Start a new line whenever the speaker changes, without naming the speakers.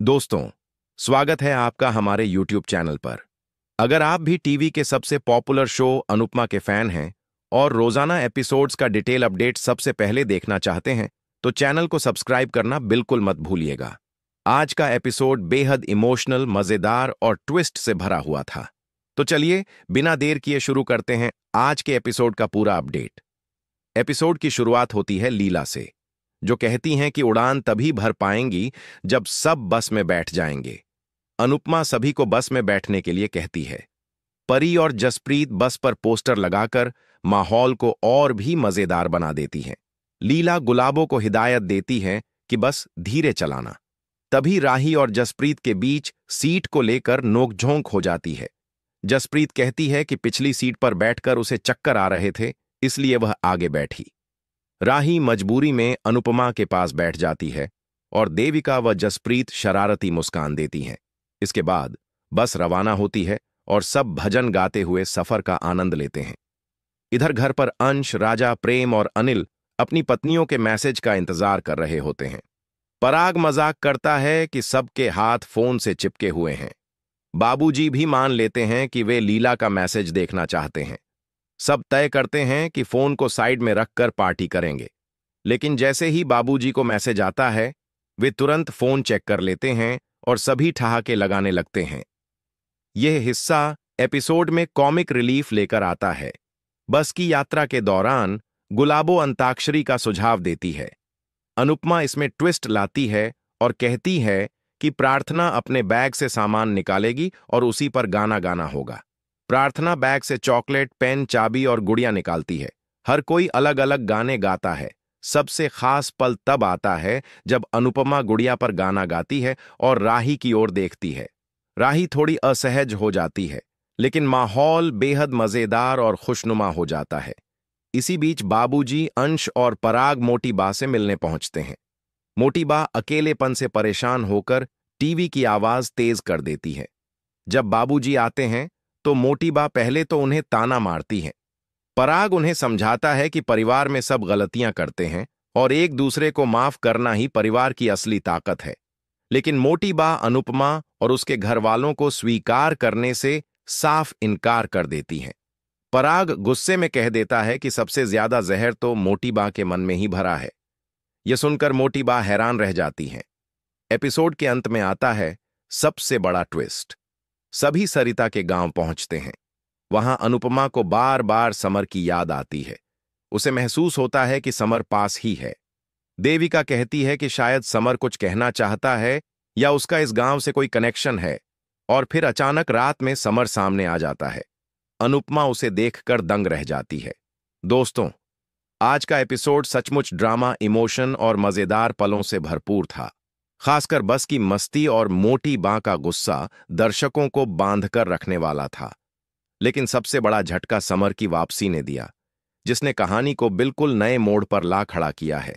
दोस्तों, स्वागत है आपका हमारे YouTube चैनल पर। अगर आप भी टीवी के सबसे पॉपुलर शो अनुपमा के फैन हैं और रोजाना एपिसोड्स का डिटेल अपडेट सबसे पहले देखना चाहते हैं, तो चैनल को सब्सक्राइब करना बिल्कुल मत भूलिएगा। आज का एपिसोड बेहद इमोशनल, मजेदार और ट्विस्ट से भरा हुआ था। तो चलिए, बिना देर किए शुरू करते हैं आज के एपिसोड का पूरा अपडेट। एपिसोड की शुरुआत होती है लीला से, जो कहती हैं कि उड़ान तभी भर पाएंगी जब सब बस में बैठ जाएंगे। अनुपमा सभी को बस में बैठने के लिए कहती है। परी और जसप्रीत बस पर पोस्टर लगाकर माहौल को और भी मजेदार बना देती हैं। लीला गुलाबों को हिदायत देती है कि बस धीरे चलाना। तभी राही और जसप्रीत के बीच सीट को लेकर नोकझोंक हो जाती है। जसप्रीत कहती है कि पिछली सीट पर बैठकर उसे चक्कर आ रहे थे, इसलिए वह आगे बैठी। राही मजबूरी में अनुपमा के पास बैठ जाती है और देविका व जसप्रीत शरारती मुस्कान देती हैं। इसके बाद बस रवाना होती है और सब भजन गाते हुए सफर का आनंद लेते हैं। इधर घर पर अंश, राजा, प्रेम और अनिल अपनी पत्नियों के मैसेज का इंतजार कर रहे होते हैं। पराग मजाक करता है कि सबके हाथ फोन से चिपके हुए हैं। बाबूजी भी मान लेते हैं कि वे लीला का मैसेज देखना चाहते हैं। सब तय करते हैं कि फोन को साइड में रखकर पार्टी करेंगे। लेकिन जैसे ही बाबूजी को मैसेज आता है, वे तुरंत फोन चेक कर लेते हैं और सभी ठहाके लगाने लगते हैं। यह हिस्सा एपिसोड में कॉमिक रिलीफ लेकर आता है। बस की यात्रा के दौरान गुलाबो अंताक्षरी का सुझाव देती है। अनुपमा इसमें ट्विस्ट लाती है और कहती है कि प्रार्थना अपने बैग से सामान निकालेगी और उसी पर गाना गाना होगा। प्रार्थना बैग से चॉकलेट, पेन, चाबी और गुड़िया निकालती है। हर कोई अलग अलग गाने गाता है। सबसे खास पल तब आता है जब अनुपमा गुड़िया पर गाना गाती है और राही की ओर देखती है। राही थोड़ी असहज हो जाती है, लेकिन माहौल बेहद मजेदार और खुशनुमा हो जाता है। इसी बीच बाबूजी, अंश और पराग मोटी बा से मिलने पहुंचते हैं। मोटी बा अकेलेपन से परेशान होकर टीवी की आवाज तेज कर देती है। जब बाबूजी आते हैं तो मोटी बा पहले तो उन्हें ताना मारती है। पराग उन्हें समझाता है कि परिवार में सब गलतियां करते हैं और एक दूसरे को माफ करना ही परिवार की असली ताकत है। लेकिन मोटी बा अनुपमा और उसके घर वालों को स्वीकार करने से साफ इनकार कर देती हैं। पराग गुस्से में कह देता है कि सबसे ज्यादा जहर तो मोटी बा के मन में ही भरा है। यह सुनकर मोटी बा हैरान रह जाती हैं। एपिसोड के अंत में आता है सबसे बड़ा ट्विस्ट। सभी सरिता के गांव पहुंचते हैं। वहां अनुपमा को बार बार समर की याद आती है। उसे महसूस होता है कि समर पास ही है। देविका कहती है कि शायद समर कुछ कहना चाहता है या उसका इस गांव से कोई कनेक्शन है, और फिर अचानक रात में समर सामने आ जाता है। अनुपमा उसे देखकर दंग रह जाती है। दोस्तों, आज का एपिसोड सचमुच ड्रामा, इमोशन और मजेदार पलों से भरपूर था। खासकर बस की मस्ती और मोटी बा का गुस्सा दर्शकों को बांधकर रखने वाला था। लेकिन सबसे बड़ा झटका समर की वापसी ने दिया, जिसने कहानी को बिल्कुल नए मोड़ पर ला खड़ा किया है।